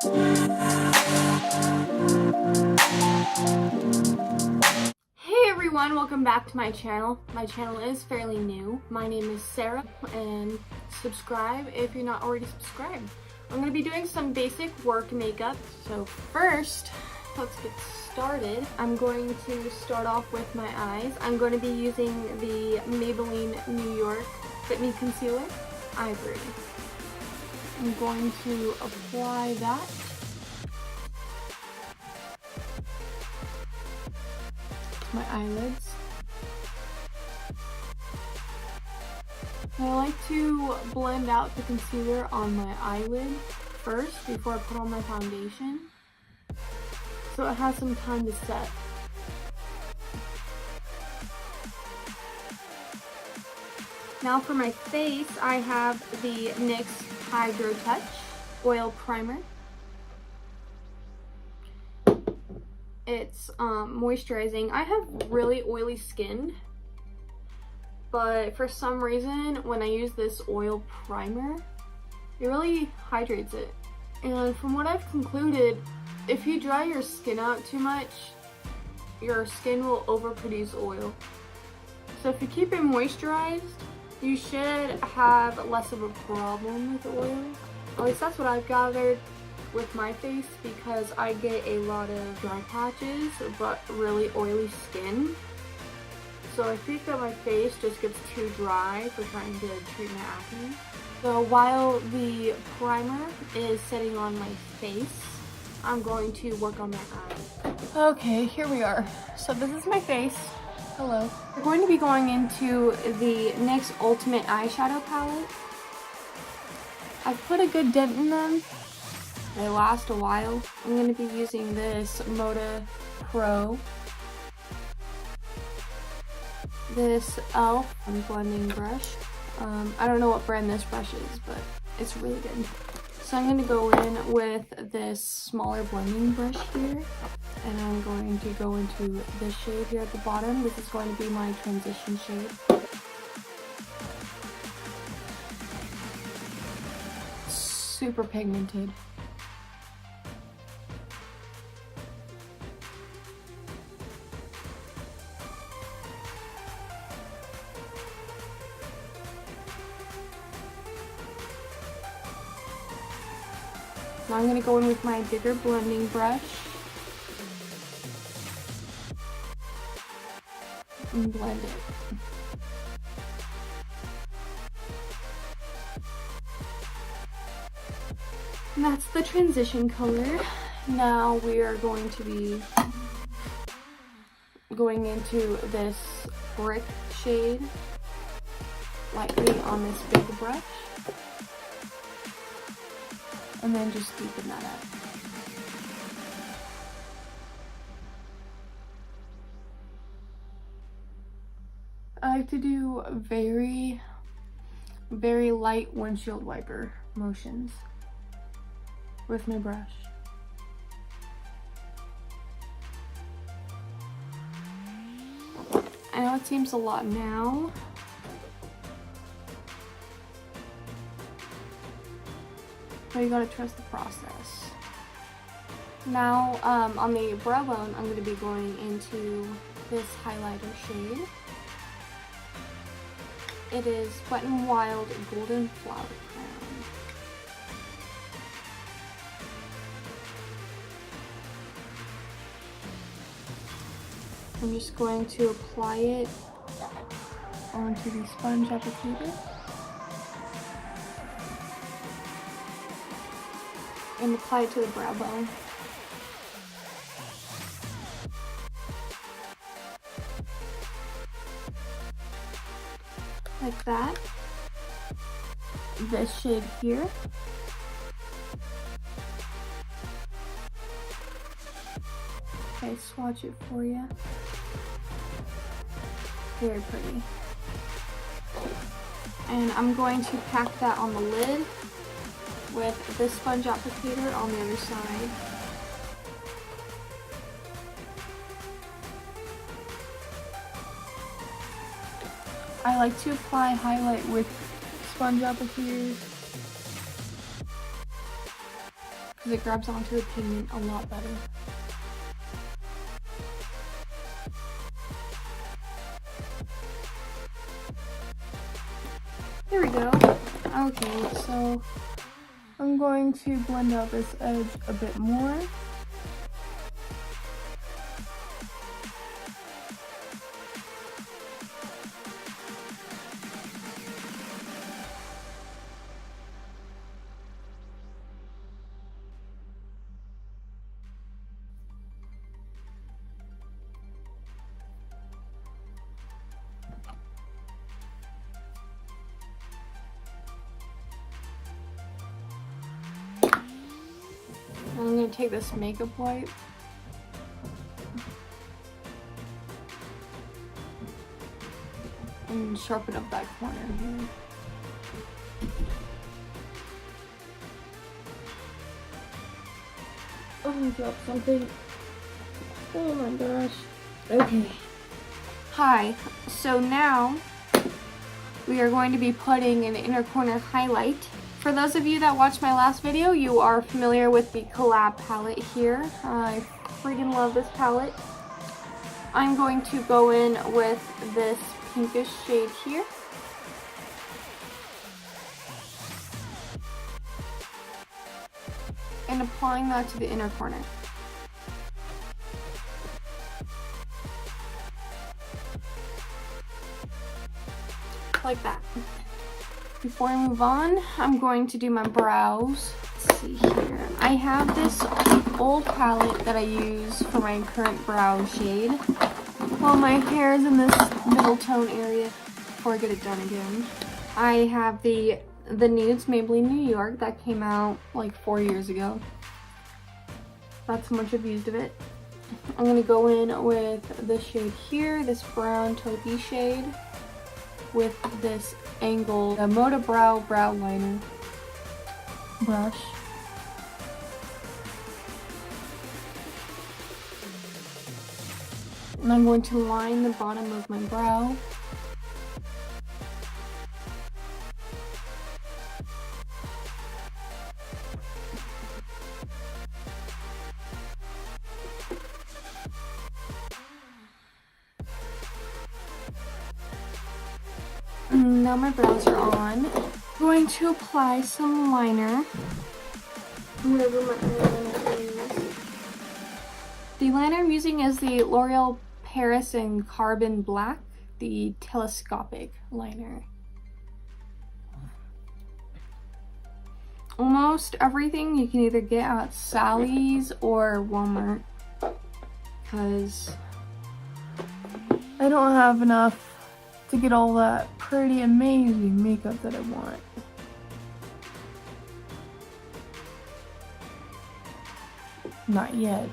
Hey everyone, welcome back to my channel. My channel is fairly new. My name is Sarah, and subscribe if you're not already subscribed. I'm going to be doing some basic work makeup. So first, let's get started. I'm going to start off with my eyes. I'm going to be using the Maybelline New York Fit Me Concealer Ivory. I'm going to apply that. My eyelids. I like to blend out the concealer on my eyelid first before I put on my foundation, so it has some time to set. Now for my face, I have the NYX Hydro Touch Oil Primer. It's moisturizing. I have really oily skin, but for some reason when I use this oil primer, it really hydrates it. And from what I've concluded, if you dry your skin out too much, your skin will overproduce oil. So if you keep it moisturized, you should have less of a problem with oil. At least that's what I've gathered with my face, because I get a lot of dry patches but really oily skin. So I think that my face just gets too dry for trying to treat my acne. So while the primer is setting on my face, I'm going to work on my eyes. Okay, here we are. So this is my face. Hello. We're going to be going into the NYX Ultimate Eyeshadow Palette. I've put a good dent in them. They last a while. I'm going to be using this Moda Pro. This e.l.f. blending brush. I don't know what brand this brush is, but it's really good. So I'm going to go in with this smaller blending brush here. And I'm going to go into this shade here at the bottom. This is going to be my transition shade. Super pigmented. Now I'm going to go in with my bigger blending brush and blend it. And that's the transition color. Now we are going to be going into this brick shade lightly on this big brush. And then just deepen that up. I like to do very, very light windshield wiper motions with my brush. I know it seems a lot now, but you gotta trust the process. Now, on the brow bone, I'm gonna be going into this highlighter shade. It is Wet n Wild Golden Flower Crown. I'm just going to apply it onto the sponge applicator. And apply it to the brow bone. Like that. This shade here. Okay, swatch it for you. Very pretty. And I'm going to pack that on the lid with this sponge applicator on the other side. I like to apply highlight with sponge applicators because it grabs onto the pigment a lot better. There we go. Okay, so I'm going to blend out this edge a bit more. I'm going to take this makeup wipe and sharpen up that corner here. Oh, I dropped something. Oh my gosh. Okay. Hi. So now we are going to be putting an inner corner highlight. For those of you that watched my last video, you are familiar with the Collab palette here. I freaking love this palette. I'm going to go in with this pinkish shade here. And applying that to the inner corner. Like that. Before I move on, I'm going to do my brows. Let's see here. I have this old palette that I use for my current brow shade. While my hair is in this middle tone area before I get it done again. I have the Nudes Maybelline New York that came out like 4 years ago. That's how much I've used of it. I'm going to go in with this shade here, this brown taupey shade, with this angled Moda Brow liner brush. And I'm going to line the bottom of my brow. Now my brows are on. I'm going to apply some liner wherever my eyeliner is. The liner I'm using is the L'Oreal Paris in Carbon Black, the telescopic liner. Almost everything you can either get at Sally's or Walmart, because I don't have enough to get all that pretty amazing makeup that I want. Not yet.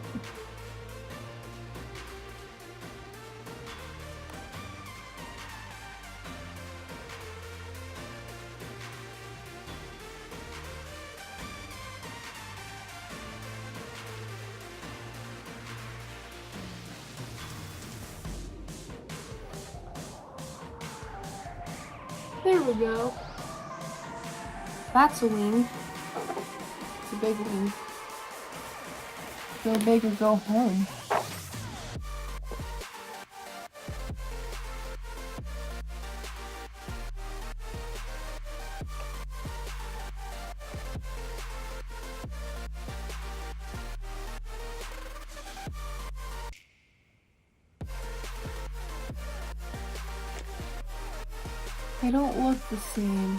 There we go. That's a wing. It's a big wing. Go big or go home. They don't look the same.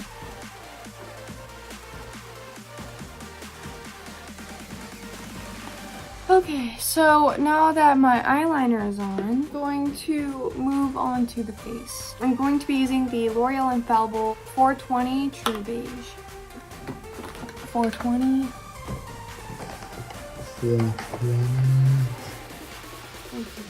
Okay, so now that my eyeliner is on, I'm going to move on to the face. I'm going to be using the L'Oreal Infallible 420 True Beige. 420. Yeah. Okay.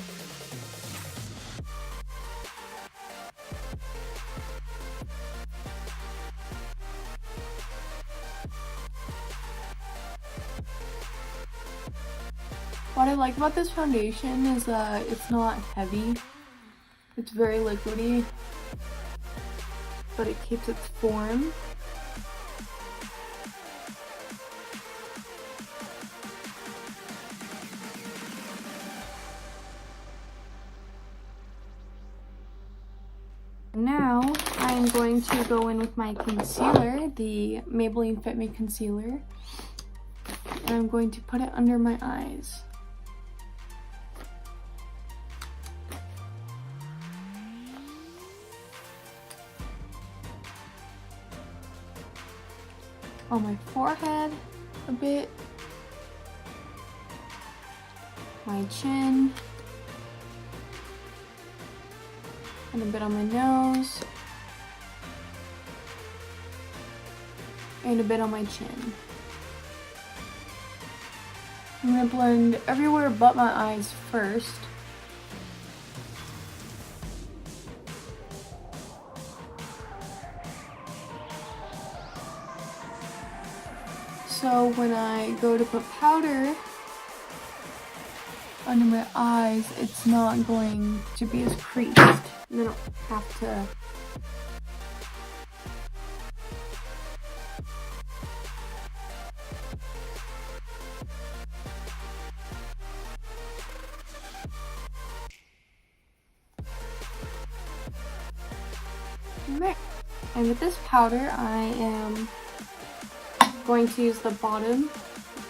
What I like about this foundation is that it's not heavy. It's very liquidy, but it keeps its form. Now I am going to go in with my concealer, the Maybelline Fit Me Concealer, and I'm going to put it under my eyes. On my forehead a bit, my chin, and a bit on my nose, and a bit on my chin. I'm going to blend everywhere but my eyes first. So when I go to put powder under my eyes, it's not going to be as creased. And I don't have to there. And with this powder, I am going to use the bottom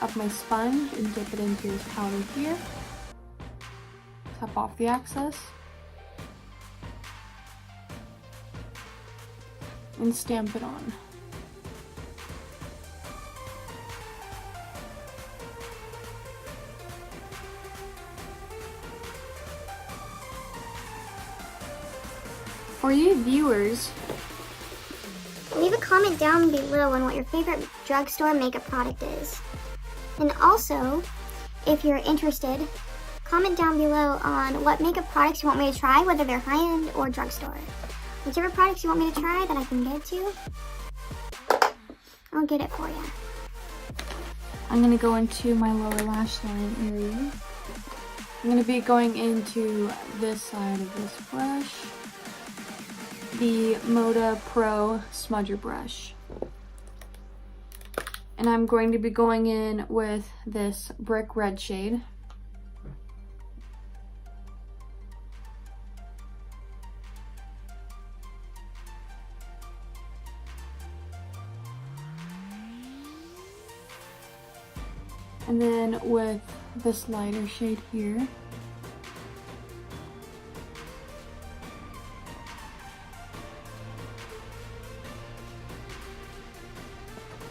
of my sponge and dip it into this powder here. Tap off the excess and stamp it on. For you viewers, leave a comment down below on what your favorite drugstore makeup product is. And also, if you're interested, comment down below on what makeup products you want me to try, whether they're high-end or drugstore. Whichever products you want me to try that I can get to, I'll get it for you. I'm going to go into my lower lash line area. I'm going to be going into this side of this brush, the Moda Pro Smudger brush. And I'm going to be going in with this brick red shade. And then with this lighter shade here.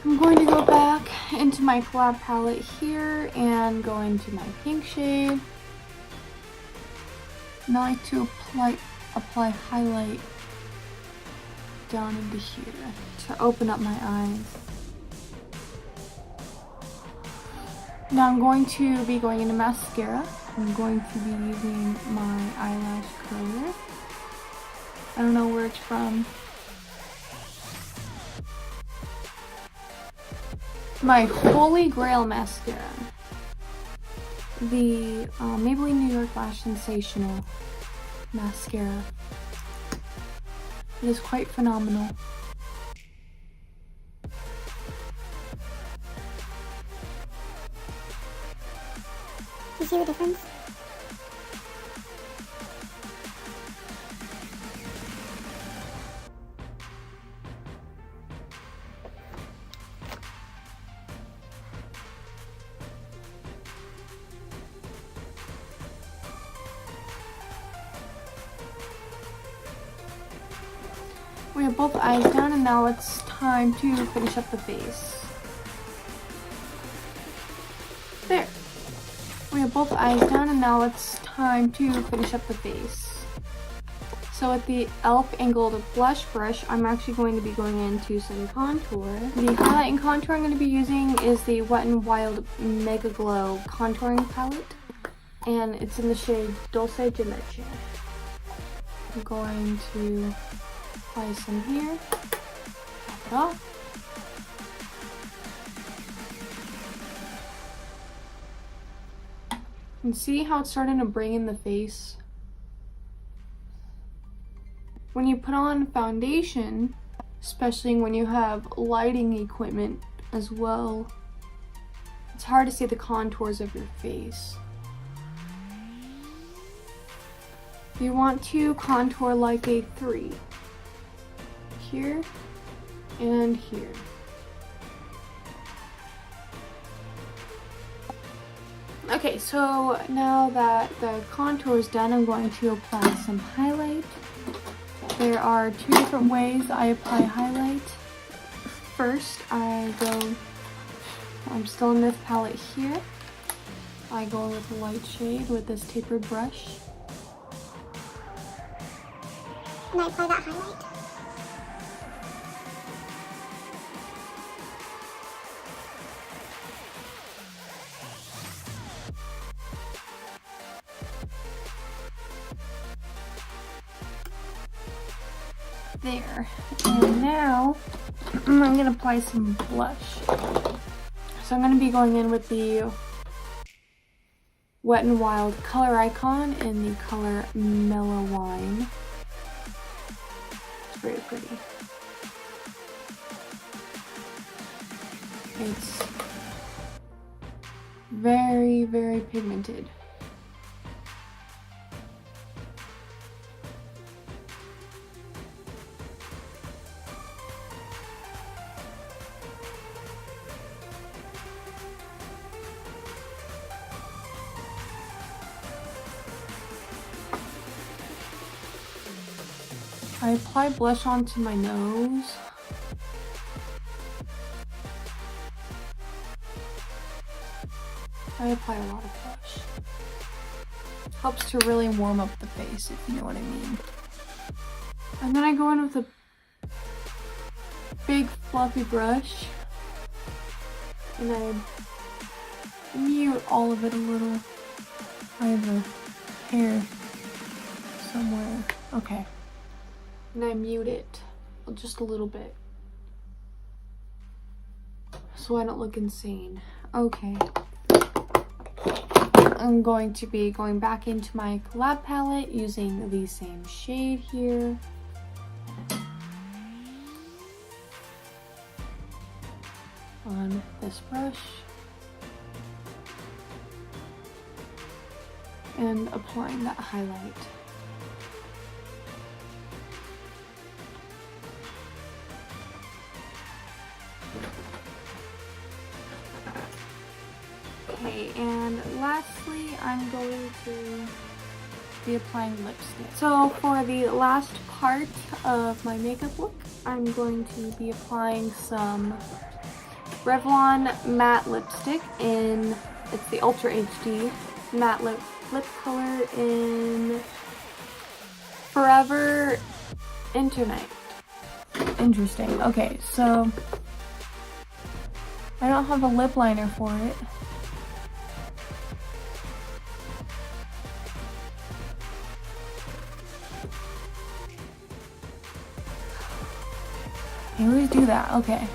I'm going to go back into my collab palette here and go into my pink shade. And I like to apply highlight down into here to open up my eyes. Now I'm going to be going into mascara. I'm going to be using my eyelash curler. I don't know where it's from. My Holy Grail mascara. The Maybelline New York Lash Sensational mascara. It is quite phenomenal. You see the difference? We have both eyes down, and now it's time to finish up the face. There. We have both eyes down, and now it's time to finish up the face. So with the e.l.f. angled blush brush, I'm actually going to be going into some contour. The highlight and contour I'm going to be using is the Wet n Wild Mega Glow contouring palette, and it's in the shade Dulce de Leche. I'm going to apply some here, top it off. And see how it's starting to bring in the face? When you put on foundation, especially when you have lighting equipment as well, it's hard to see the contours of your face. You want to contour like a 3. here and here. Okay, so now that the contour is done, I'm going to apply some highlight. There are two different ways I apply highlight. First, I'm still in this palette here. I go with a light shade with this tapered brush. And I apply that highlight. There. And now I'm going to apply some blush. So I'm going to be going in with the Wet n Wild Color Icon in the color Mellow Wine. It's very pretty. It's very, very pigmented. I apply blush onto my nose. I apply a lot of blush. Helps to really warm up the face, if you know what I mean. And then I go in with a big fluffy brush and I mute all of it a little. I have a hair somewhere. Okay. And I mute it just a little bit so I don't look insane. Okay. I'm going to be going back into my collab palette using the same shade here. On this brush. And applying that highlight. Okay, and lastly, I'm going to be applying lipstick. So for the last part of my makeup look, I'm going to be applying some Revlon matte lipstick in, it's the Ultra HD matte lip color in Forever Internight. Interesting. Okay, so I don't have a lip liner for it. I always do that. Okay.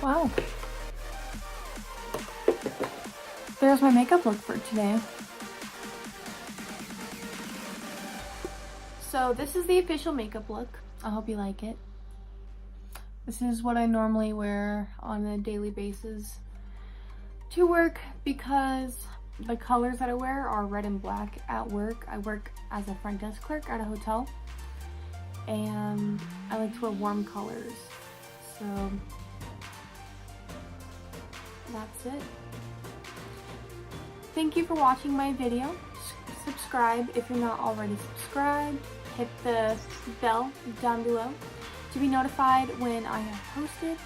Wow. There's my makeup look for today. So this is the official makeup look. I hope you like it. This is what I normally wear on a daily basis to work because the colors that I wear are red and black at work. I work as a front desk clerk at a hotel and I like to wear warm colors. So that's it. Thank you for watching my video. Subscribe if you're not already subscribed. Hit the bell down below to be notified when I have posted.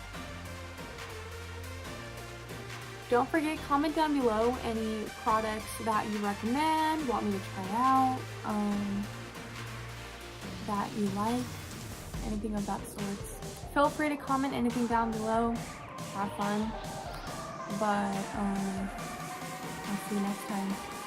Don't forget, comment down below any products that you recommend, want me to try out, that you like, anything of that sort. Feel free to comment anything down below. Have fun. But I'll see you next time.